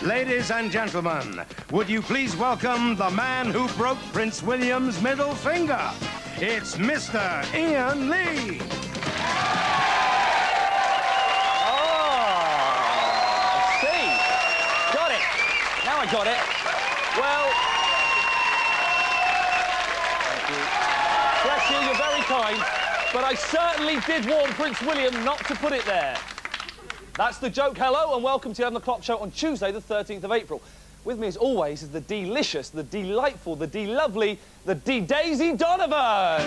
Ladies and gentlemen, would you please welcome the man who broke Prince William's middle finger? It's Mr. Iain Lee. I see. Got it. Now I got it. Well... Bless you, you're very kind. But I certainly did warn Prince William not to put it there. That's the joke. Hello and welcome to 11 O'Clock Show on Tuesday, the 13th of April. With me, as always, is the delicious, the delightful, the de-lovely, the de-Daisy Donovan!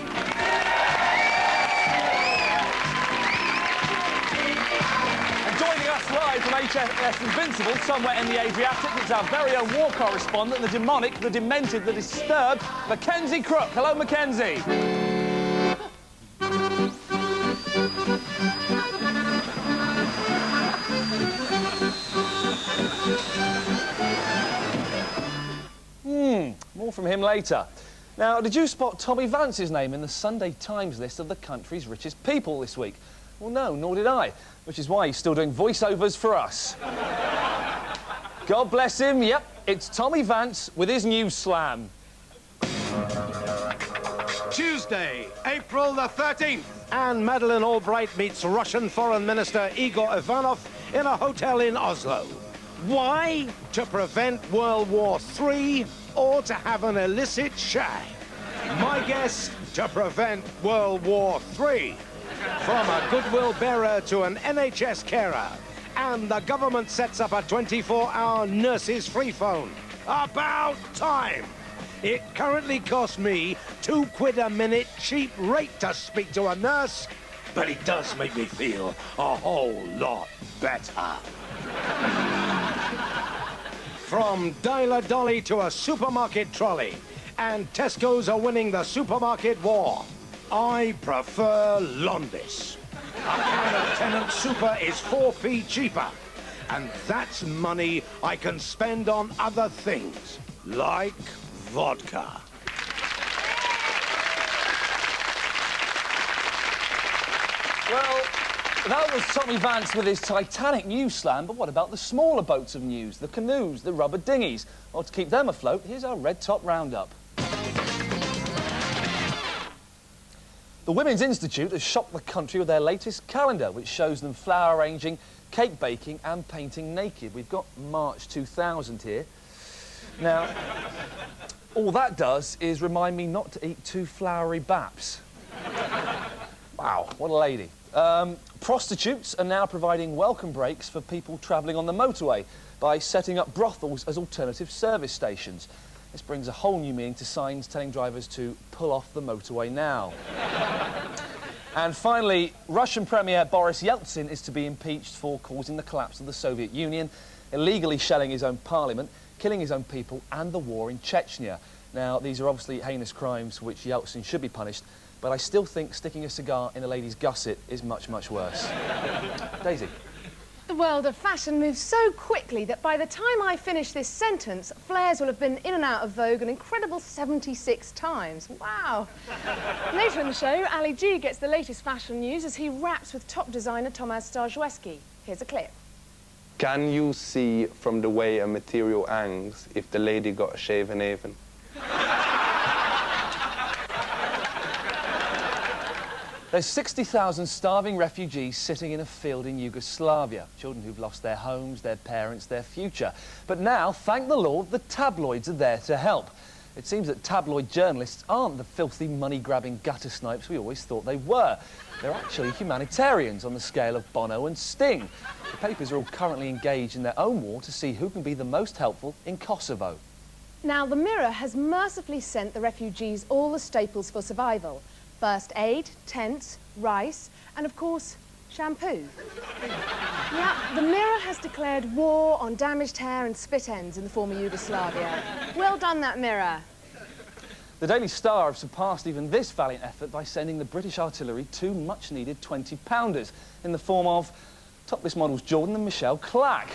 And joining us live from HMS Invincible, somewhere in the Adriatic, it's our very own war correspondent, the demonic, the demented, the disturbed, Mackenzie Crook. Hello, Mackenzie. More from him later. Now, did you spot Tommy Vance's name in the Sunday Times list of the country's richest people this week? Well, no, nor did I, which is why he's still doing voiceovers for us. God bless him, yep, it's Tommy Vance with his news slam. Tuesday, April the 13th, and Madeleine Albright meets Russian Foreign Minister Igor Ivanov in a hotel in Oslo. Why? To prevent World War III or to have an illicit shag? My guess, to prevent World War III. From a goodwill bearer to an NHS carer. And the government sets up a 24-hour nurses free phone. About time! It currently costs me £2 a minute cheap rate to speak to a nurse, but it does make me feel a whole lot better. From Dialer Dolly to a supermarket trolley, and Tesco's are winning the supermarket war. I prefer Londis. A can of Tennant Super is 4p cheaper, and that's money I can spend on other things, like vodka. Well, that was Tommy Vance with his Titanic news slam, but what about the smaller boats of news, the canoes, the rubber dinghies? Well, to keep them afloat, here's our Red Top Roundup. The Women's Institute has shocked the country with their latest calendar, which shows them flower arranging, cake baking and painting naked. We've got March 2000 here. Now, all that does is remind me not to eat too flowery baps. Wow, what a lady. Prostitutes are now providing welcome breaks for people travelling on the motorway by setting up brothels as alternative service stations. This brings a whole new meaning to signs telling drivers to pull off the motorway now. And finally, Russian Premier Boris Yeltsin is to be impeached for causing the collapse of the Soviet Union, illegally shelling his own parliament, killing his own people and the war in Chechnya. Now, these are obviously heinous crimes for which Yeltsin should be punished, but I still think sticking a cigar in a lady's gusset is much, much worse. Daisy. The world of fashion moves so quickly that by the time I finish this sentence, flares will have been in and out of vogue an incredible 76 times. Wow. Later in the show, Ali G gets the latest fashion news as he raps with top designer Tomasz Starzewski. Here's a clip. Can you see from the way a material hangs if the lady got a shaven even? There's 60,000 starving refugees sitting in a field in Yugoslavia. Children who've lost their homes, their parents, their future. But now, thank the Lord, the tabloids are there to help. It seems that tabloid journalists aren't the filthy, money-grabbing gutter snipes we always thought they were. They're actually humanitarians on the scale of Bono and Sting. The papers are all currently engaged in their own war to see who can be the most helpful in Kosovo. Now, the Mirror has mercifully sent the refugees all the staples for survival. First aid, tents, rice, and of course, shampoo. Yeah, the Mirror has declared war on damaged hair and spit ends in the former Yugoslavia. Well done, that Mirror. The Daily Star have surpassed even this valiant effort by sending the British artillery two much-needed 20-pounders in the form of topless models Jordan and Michelle Clack.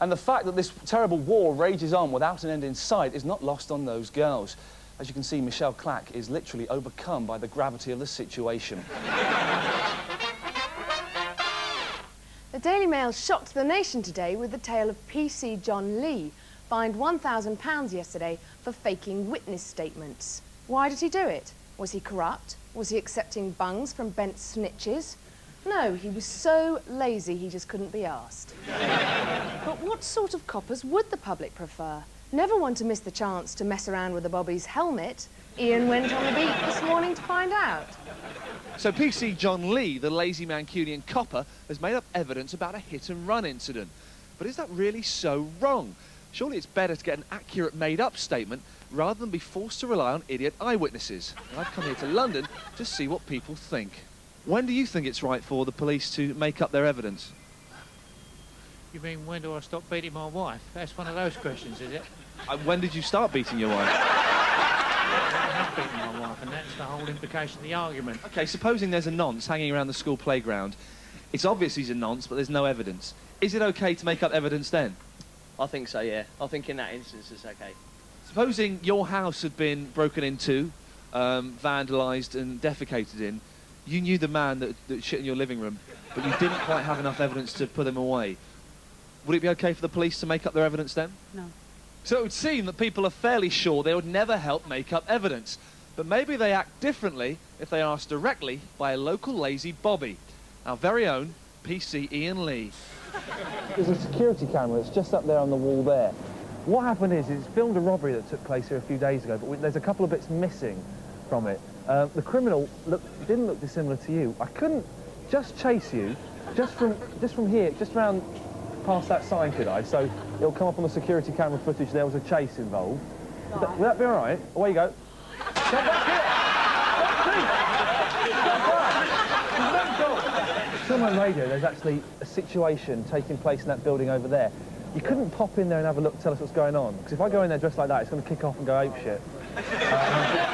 And the fact that this terrible war rages on without an end in sight is not lost on those girls. As you can see, Michelle Clack is literally overcome by the gravity of the situation. The Daily Mail shocked the nation today with the tale of PC John Lee, fined £1,000 yesterday for faking witness statements. Why did he do it? Was he corrupt? Was he accepting bungs from bent snitches? No, he was so lazy he just couldn't be asked. But what sort of coppers would the public prefer? Never one to miss the chance to mess around with a Bobby's helmet. Iain went on the beat this morning to find out. So PC John Lee, the lazy Mancunian copper, has made up evidence about a hit-and-run incident. But is that really so wrong? Surely it's better to get an accurate made-up statement rather than be forced to rely on idiot eyewitnesses. And I've come here to London to see what people think. When do you think it's right for the police to make up their evidence? You mean, when do I stop beating my wife? That's one of those questions, is it? When did you start beating your wife? I have beaten my wife, and that's the whole implication of the argument. OK, supposing there's a nonce hanging around the school playground. It's obvious he's a nonce, but there's no evidence. Is it OK to make up evidence then? I think so, yeah. I think in that instance it's okay. Supposing your house had been broken into, vandalised and defecated in, you knew the man that shit in your living room, but you didn't quite have enough evidence to put him away. Would it be OK for the police to make up their evidence then? No. So it would seem that people are fairly sure they would never help make up evidence. But maybe they act differently if they are asked directly by a local lazy Bobby, our very own PC Iain Lee. There's a security camera that's just up there on the wall there. What happened is it's filmed a robbery that took place here a few days ago, but there's a couple of bits missing from it. The criminal didn't look dissimilar to you. I couldn't just chase you, just from here, just round past that sign, could I? So it'll come up on the security camera footage there was a chase involved. Would that be all right? Away you go. Come back here! It's on my radio, there's actually a situation taking place in that building over there. You couldn't pop in there and have a look, tell us what's going on, because if I go in there dressed like that, it's going to kick off and go apeshit.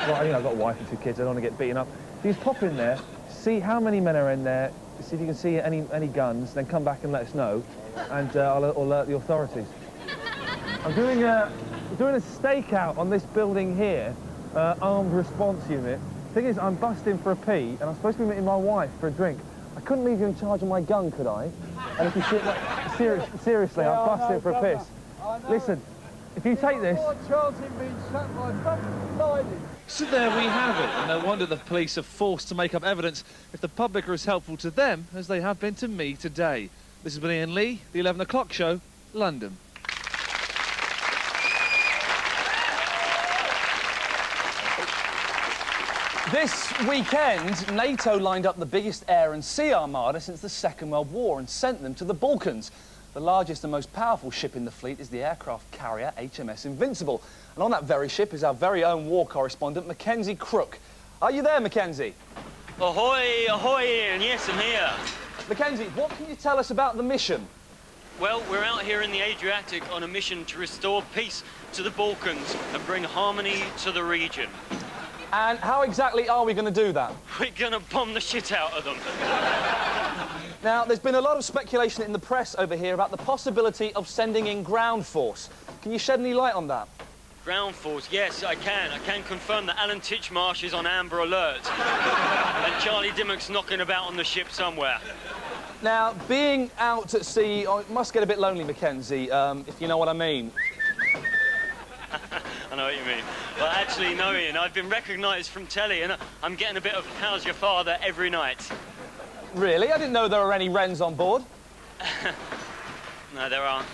Well, you know, I've got a wife and 2 kids, I don't want to get beaten up. If you just pop in there, see how many men are in there, see if you can see any guns, then come back and let us know, and I'll alert the authorities. I'm doing a stakeout on this building here, armed response unit. Thing is, I'm busting for a pee, and I'm supposed to be meeting my wife for a drink. I couldn't leave you in charge of my gun, could I? And if you see it, like, seriously, I'm busting for a piss. Listen, if you take this... So there we have it, and no wonder the police are forced to make up evidence if the public are as helpful to them as they have been to me today. This has been Iain Lee, the 11 o'clock show, London. This weekend, NATO lined up the biggest air and sea armada since the Second World War and sent them to the Balkans. The largest and most powerful ship in the fleet is the aircraft carrier HMS Invincible. And on that very ship is our very own war correspondent, Mackenzie Crook. Are you there, Mackenzie? Ahoy, ahoy, Iain. Yes, I'm here. Mackenzie, what can you tell us about the mission? Well, we're out here in the Adriatic on a mission to restore peace to the Balkans and bring harmony to the region. And how exactly are we going to do that? We're going to bomb the shit out of them. Now, there's been a lot of speculation in the press over here about the possibility of sending in ground force. Can you shed any light on that? Ground force, yes, I can. I can confirm that Alan Titchmarsh is on Amber Alert. And Charlie Dimmock's knocking about on the ship somewhere. Now, being out at sea, it must get a bit lonely, Mackenzie, if you know what I mean. I know what you mean. Well, actually, no, Iain, I've been recognised from telly and I'm getting a bit of How's Your Father every night. Really? I didn't know there were any wrens on board. No, there aren't.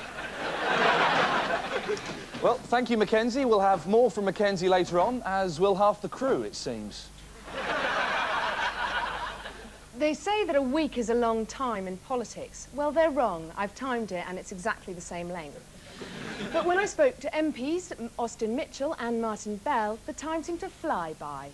Well, thank you, Mackenzie. We'll have more from Mackenzie later on, as will half the crew, it seems. They say that a week is a long time in politics. Well, they're wrong. I've timed it and it's exactly the same length. But when I spoke to MPs Austin Mitchell and Martin Bell, the time seemed to fly by.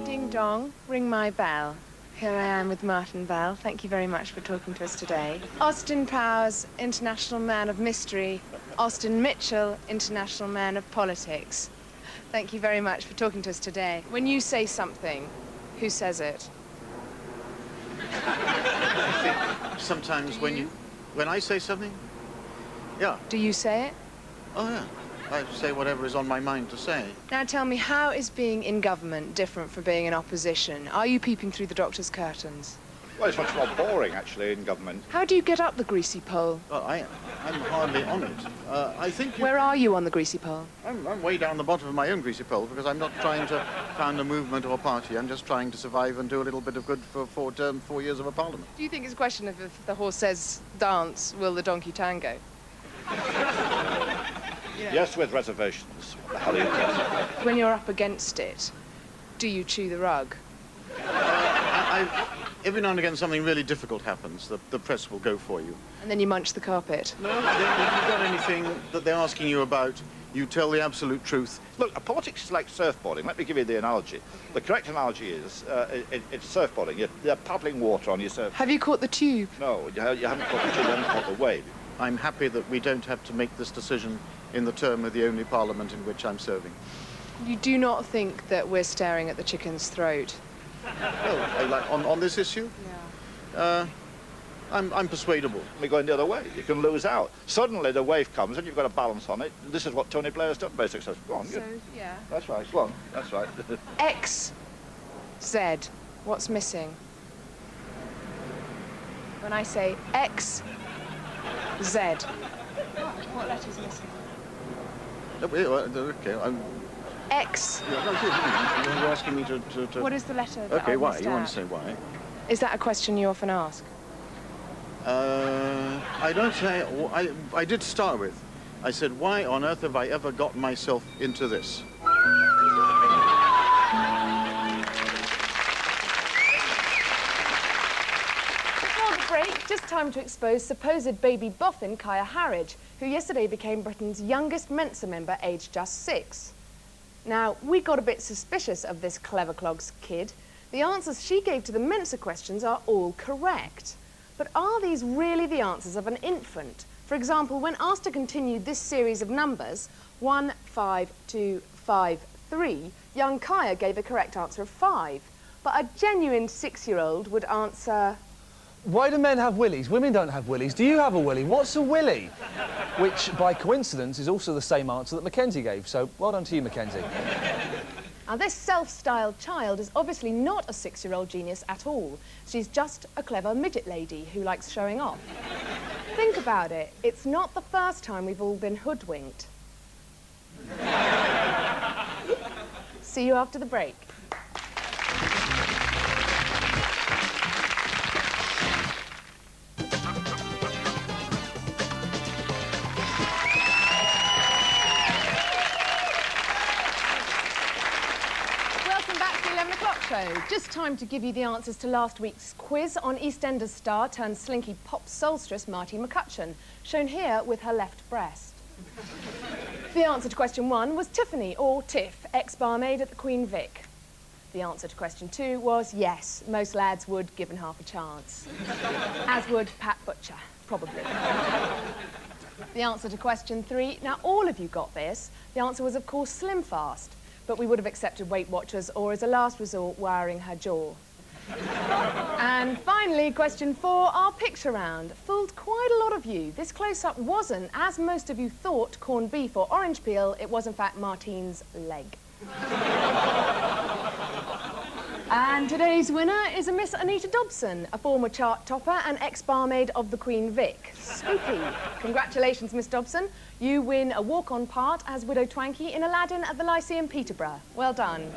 Ding dong, ring my bell. Here I am with Martin Bell. Thank you very much for talking to us today. Austin Powers, International Man of Mystery. Austin Mitchell, International Man of Politics. Thank you very much for talking to us today. When you say something, who says it? Sometimes when you... When I say something? Yeah. Do you say it? Oh, yeah. I say whatever is on my mind to say. Now tell me, how is being in government different from being in opposition? Are you peeping through the doctor's curtains? Well, it's much more boring, actually, in government. How do you get up the greasy pole? Well, I'm hardly on it. I think Where are you on the greasy pole? I'm way down the bottom of my own greasy pole because I'm not trying to found a movement or party. I'm just trying to survive and do a little bit of good for 4 years of a parliament. Do you think it's a question of if the horse says dance, will the donkey tango? Yes, with reservations. How do you guess? When you're up against it, do you chew the rug? Every now and again something really difficult happens. The press will go for you. And then you munch the carpet? No, if you've got anything that they're asking you about, you tell the absolute truth. Look, politics is like surfboarding. Let me give you the analogy. The correct analogy is it's surfboarding. You're paddling water on your surf. Have you caught the tube? No, you haven't caught the tube, you haven't caught the wave. I'm happy that we don't have to make this decision in the term of the only parliament in which I'm serving. You do not think that we're staring at the chicken's throat? Well, like on this issue? Yeah. I'm persuadable. We're going the other way. You can lose out. Suddenly the wave comes and you've got to balance on it. This is what Tony Blair's done very successfully. Go on, So, yeah. That's right, go on. That's right. X, Z, what's missing? When I say X, Z, what letter's missing? Okay, X. You're asking me to... What is the letter that Okay, I why? missed You want out? to say why? Is that a question you often ask? I don't say... I did start with. I said, why on earth have I ever got myself into this? Before the break, just time to expose supposed baby boffin Kaya Harridge, who yesterday became Britain's youngest Mensa member, aged just 6. Now, we got a bit suspicious of this clever clogs kid. The answers she gave to the Mensa questions are all correct. But are these really the answers of an infant? For example, when asked to continue this series of numbers, 1, 5, 2, 5, 3, young Kaya gave a correct answer of 5. But a genuine 6-year-old would answer... Why do men have willies? Women don't have willies. Do you have a willy? What's a willy? Which, by coincidence, is also the same answer that Mackenzie gave. So, well done to you, Mackenzie. Now, this self-styled child is obviously not a 6-year-old genius at all. She's just a clever midget lady who likes showing off. Think about it. It's not the first time we've all been hoodwinked. See you after the break. Just time to give you the answers to last week's quiz on EastEnders star turned slinky pop soulstress Marty McCutcheon, shown here with her left breast. The answer to question 1 was Tiffany, or Tiff, ex-barmaid at the Queen Vic. The answer to question 2 was yes, most lads would, given half a chance. As would Pat Butcher, probably. The answer to question 3, now all of you got this. The answer was, of course, Slim Fast. But we would have accepted Weight Watchers or, as a last resort, wiring her jaw. And finally, question 4, our picture round. Fooled quite a lot of you. This close-up wasn't, as most of you thought, corned beef or orange peel. It was, in fact, Martine's leg. And today's winner is a Miss Anita Dobson, a former chart topper and ex-barmaid of the Queen Vic. Spooky. Congratulations, Miss Dobson. You win a walk-on part as Widow Twanky in Aladdin at the Lyceum, Peterborough. Well done.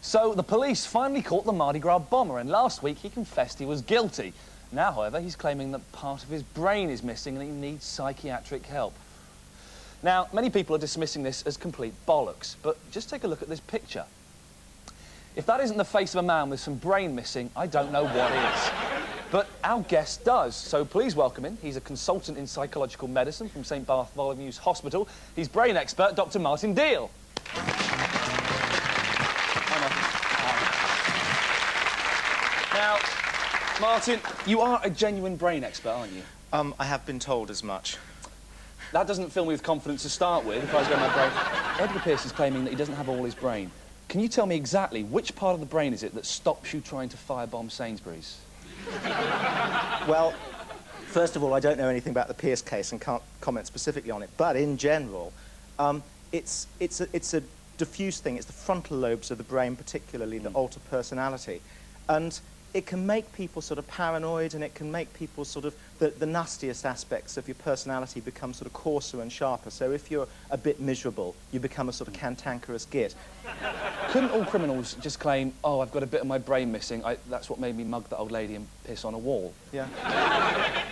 So, the police finally caught the Mardi Gras bomber, and last week he confessed he was guilty. Now, however, he's claiming that part of his brain is missing and he needs psychiatric help. Now, many people are dismissing this as complete bollocks, but just take a look at this picture. If that isn't the face of a man with some brain missing, I don't know what is. But our guest does, so please welcome him. He's a consultant in psychological medicine from St Bartholomew's Hospital. He's brain expert, Dr. Martin Deal. Now, Martin, you are a genuine brain expert, aren't you? I have been told as much. That doesn't fill me with confidence to start with, if I was going my brain. Edgar Pearce is claiming that he doesn't have all his brain. Can you tell me exactly which part of the brain is it that stops you trying to firebomb Sainsbury's? Well, First of all, I don't know anything about the Pierce case and can't comment specifically on it. But in general, it's a diffuse thing. It's the frontal lobes of the brain, particularly, that alter personality. And it can make people sort of paranoid, and it can make people sort of, the nastiest aspects of your personality become sort of coarser and sharper. So if you're a bit miserable, you become a sort of cantankerous git. Couldn't all criminals just claim, oh, I've got a bit of my brain missing, that's what made me mug that old lady and piss on a wall? Yeah.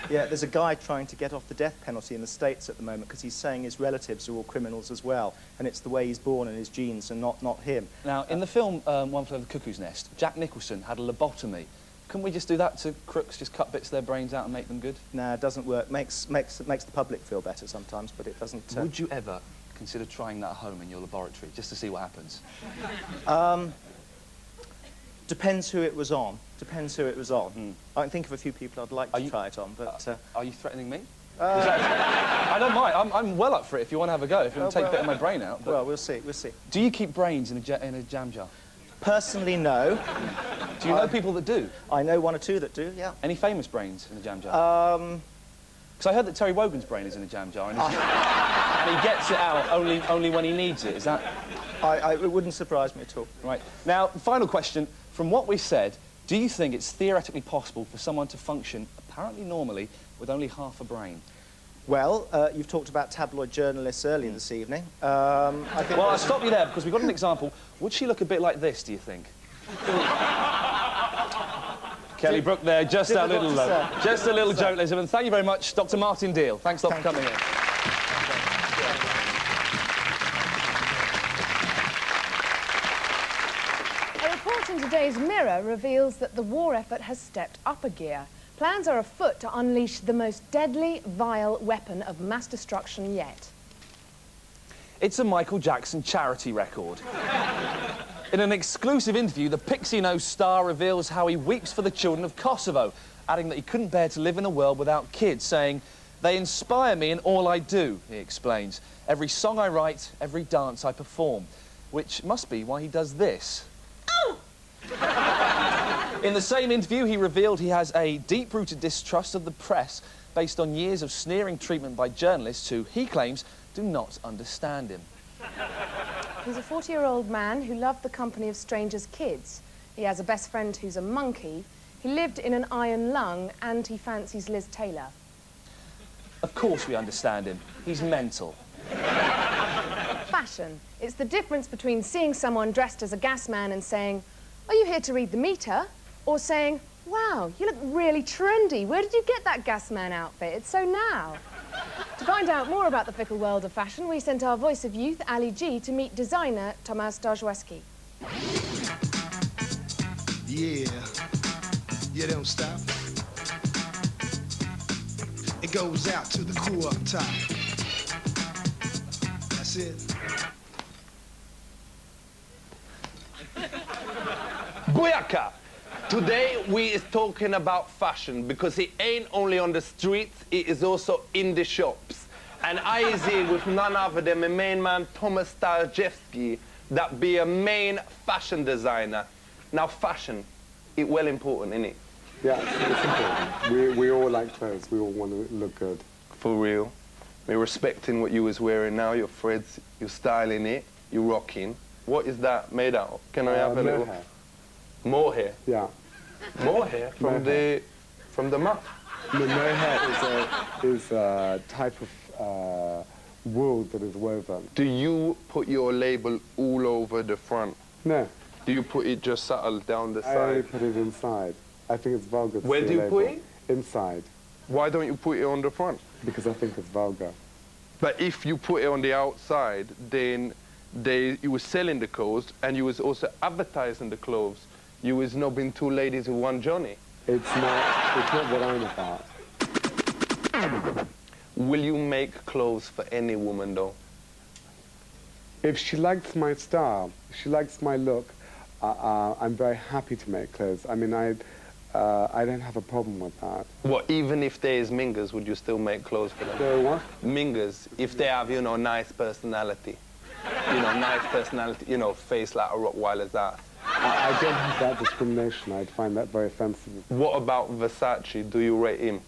Yeah, there's a guy trying to get off the death penalty in the States at the moment because he's saying his relatives are all criminals as well, and it's the way he's born and his genes and not him. Now, in the film One Flew Over the Cuckoo's Nest, Jack Nicholson had a lobotomy. Couldn't we just do that to crooks, just cut bits of their brains out and make them good? No, it doesn't work. Makes the public feel better sometimes, but it doesn't... Would you ever consider trying that at home in your laboratory, just to see what happens? Depends who it was on. Depends who it was on. I can think of a few people I'd like to try it on, but... Are you threatening me? I don't mind. I'm well up for it if you want to have a go, if you want to take a bit of my brain out. Well, we'll see, we'll see. Do you keep brains in a jam jar? Personally, no. Do you know people that do? I know one or two that do, yeah. Any famous brains in a jam jar? Because I heard that Terry Wogan's brain is in a jam jar, and, and he gets it out only when he needs it. Is that... It wouldn't surprise me at all. Right. Now, final question. From what we said, do you think it's theoretically possible for someone to function apparently normally with only half a brain? Well, you've talked about tabloid journalists earlier this evening. I'll stop you there, because we've got an example. Would she look a bit like this, do you think? Kelly Brook there, just a little joke, ladies and gentlemen. Thank you very much, Dr. Martin Deal. Thanks a lot for coming in. A report in today's Mirror reveals that the war effort has stepped up a gear. Plans are afoot to unleash the most deadly, vile weapon of mass destruction yet. It's a Michael Jackson charity record. In an exclusive interview, the Pixie Nose star reveals how he weeps for the children of Kosovo, adding that he couldn't bear to live in a world without kids, saying, "They inspire me in all I do," he explains. "Every song I write, every dance I perform," which must be why he does this. Oh! In the same interview, he revealed he has a deep-rooted distrust of the press based on years of sneering treatment by journalists who, he claims, do not understand him. He's a 40-year-old man who loved the company of strangers' kids. He has a best friend who's a monkey. He lived in an iron lung, and he fancies Liz Taylor. Of course we understand him. He's mental. Fashion. It's the difference between seeing someone dressed as a gas man and saying, "Are you here to read the meter?" or saying, "Wow, you look really trendy. Where did you get that gas man outfit? It's so now." To find out more about the fickle world of fashion, we sent our voice of youth, Ali G, to meet designer Tomasz Dąbrowski. Yeah, you don't stop. It goes out to the crew up top. That's it. Booyaka! Today we is talking about fashion because it ain't only on the streets, it is also in the shops. And I is here with none other than my main man Tomasz Dąbrowski, that be a main fashion designer. Now fashion, it well important, innit? Yeah, it's important. We all like clothes, we all want to look good. For real. We're respecting what you was wearing now, your threads, you're styling it, you're rocking. What is that made out of? Can I have a little... Hair. More hair? Yeah. More hair from the muff? No, hair is a type of wool that is woven. Do you put your label all over the front? No. Do you put it just subtle down the I side? only put it inside. I think it's vulgar to Where see do you a put label. it? Inside. Why don't you put it on the front? Because I think it's vulgar. But if you put it on the outside, then you were selling the clothes and you was also advertising the clothes. You was knobbing two ladies with one Johnny. It's not what I'm about. Will you make clothes for any woman, though? If she likes my style, if she likes my look, I'm very happy to make clothes. I mean, I don't have a problem with that. What, even if there is mingers, would you still make clothes for them? So what? Mingers, if they have, you know, nice personality. You know, nice personality, you know, face like a Rottweiler's ass. I don't have that discrimination. I'd find that very offensive. What about Versace? Do you rate him?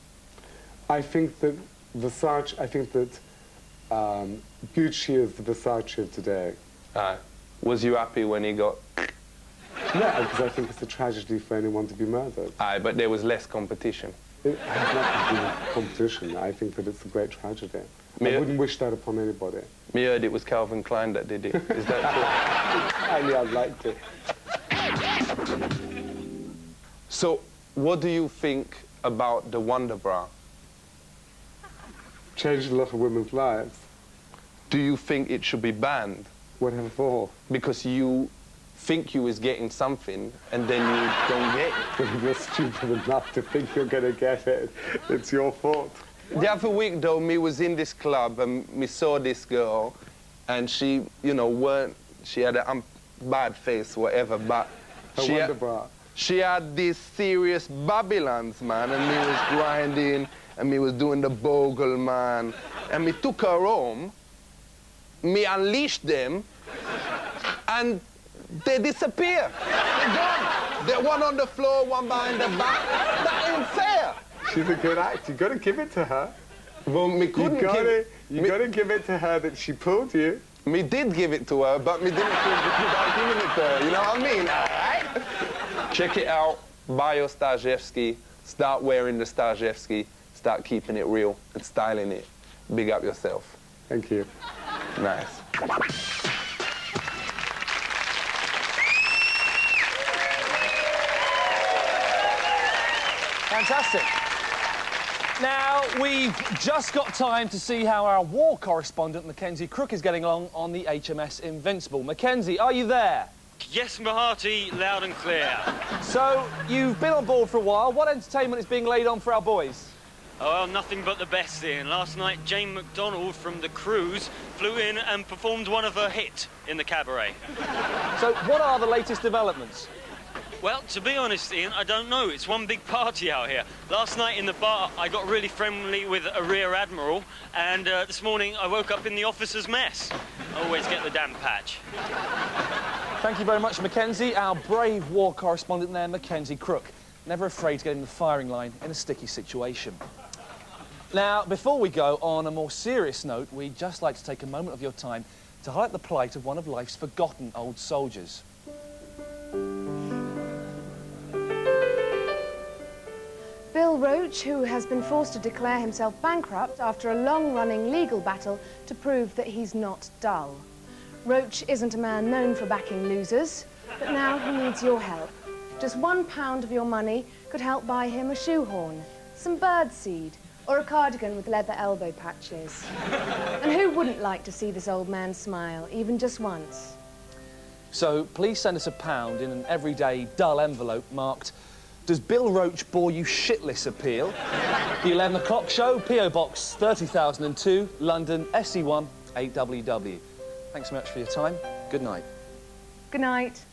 I think that Versace, I think that Gucci is the Versace of today. Was you happy when he got... Yeah, because I think it's a tragedy for anyone to be murdered. Aye, but there was less competition. It has nothing to do with competition. I think that it's a great tragedy. I wouldn't wish that upon anybody. Me heard it was Calvin Klein that did it. Is that true? I knew I'd liked it. So, what do you think about the Wonder Bra? Changed a lot of women's lives. Do you think it should be banned? Whatever for? Because you think you was getting something and then you don't get it. But if you're stupid enough to think you're going to get it, it's your fault. The other week, though, me was in this club and me saw this girl and she, you know, she had a bad face, whatever, but she had these serious Babylons, man, and me was grinding and me was doing the bogle, man. And me took her home, me unleashed them, and they disappear. They're gone. They're one on the floor, one behind the back. That ain't fair. She's a good actor. You got to give it to her. Well, me couldn't You got to give it to her that she pulled you. Me did give it to her, but me didn't feel good about giving it to her. You know what I mean? All right? Check it out. Buy your Stajewski. Start wearing the Stajewski. Start keeping it real and styling it. Big up yourself. Thank you. Nice. Fantastic. Now, we've just got time to see how our war correspondent, Mackenzie Crook, is getting along on the HMS Invincible. Mackenzie, are you there? Yes, Mahati, loud and clear. So, you've been on board for a while. What entertainment is being laid on for our boys? Oh, well, nothing but the best, Ian. Last night, Jane McDonald from the cruise flew in and performed one of her hits in the cabaret. So, what are the latest developments? Well, to be honest, Ian, I don't know. It's one big party out here. Last night in the bar, I got really friendly with a rear admiral, and this morning I woke up in the officer's mess. I always get the damn patch. Thank you very much, Mackenzie. Our brave war correspondent there, Mackenzie Crook. Never afraid to get in the firing line in a sticky situation. Now, before we go on a more serious note, we'd just like to take a moment of your time to highlight the plight of one of life's forgotten old soldiers. Bill Roach, who has been forced to declare himself bankrupt after a long-running legal battle to prove that he's not dull. Roach isn't a man known for backing losers, but now he needs your help. Just £1 of your money could help buy him a shoehorn, some birdseed, or a cardigan with leather elbow patches. And who wouldn't like to see this old man smile, even just once? So please send us £1 in an everyday dull envelope marked "Does Bill Roach bore you shitless?" appeal. The 11 o'clock show, P.O. Box 30002, London, SE1 8WW. Thanks so much for your time. Good night. Good night.